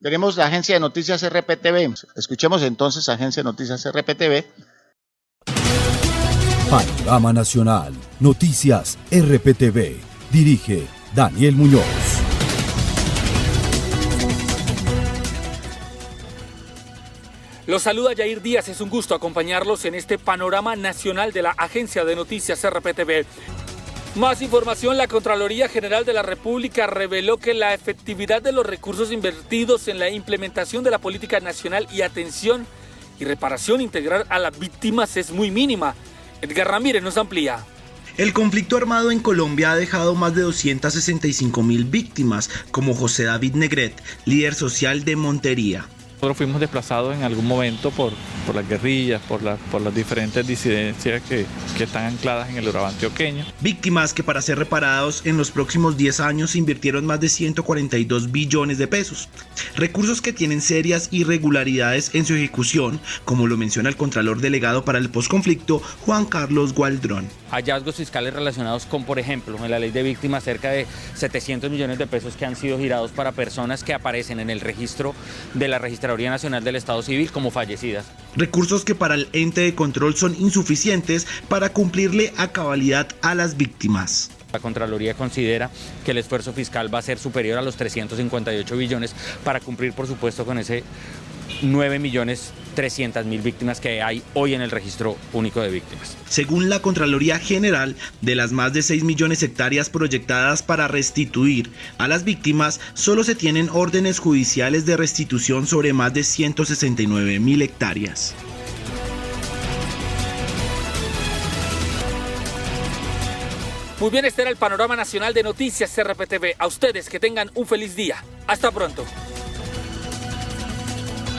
Tenemos la agencia de noticias RPTV. Escuchemos entonces agencia de noticias RPTV. Panorama Nacional, Noticias RPTV. Dirige Daniel Muñoz. Los saluda Yair Díaz, es un gusto acompañarlos en este panorama nacional de la Agencia de Noticias RPTV. Más información, la Contraloría General de la República reveló que la efectividad de los recursos invertidos en la implementación de la política nacional y atención y reparación integral a las víctimas es muy mínima. Edgar Ramírez nos amplía. El conflicto armado en Colombia ha dejado más de 265.000 víctimas, como José David Negret, líder social de Montería. Nosotros fuimos desplazados en algún momento por las guerrillas, por las diferentes disidencias que están ancladas en el Urabá antioqueño. Víctimas que para ser reparados en los próximos 10 años invirtieron más de 142 billones de pesos. Recursos que tienen serias irregularidades en su ejecución, como lo menciona el Contralor Delegado para el Postconflicto, Juan Carlos Gualdrón. Hallazgos fiscales relacionados con, por ejemplo, en la ley de víctimas, cerca de 700 millones de pesos que han sido girados para personas que aparecen en el registro de la Registraduría Nacional del Estado Civil como fallecidas. Recursos que para el ente de control son insuficientes para cumplirle a cabalidad a las víctimas. La Contraloría considera que el esfuerzo fiscal va a ser superior a los 358 billones para cumplir, por supuesto, con ese 9.300.000 víctimas que hay hoy en el registro único de víctimas. Según la Contraloría General, de las más de 6 millones de hectáreas proyectadas para restituir a las víctimas, solo se tienen órdenes judiciales de restitución sobre más de 169.000 hectáreas. Muy bien, este era el panorama nacional de Noticias RPTV. A ustedes que tengan un feliz día. Hasta pronto.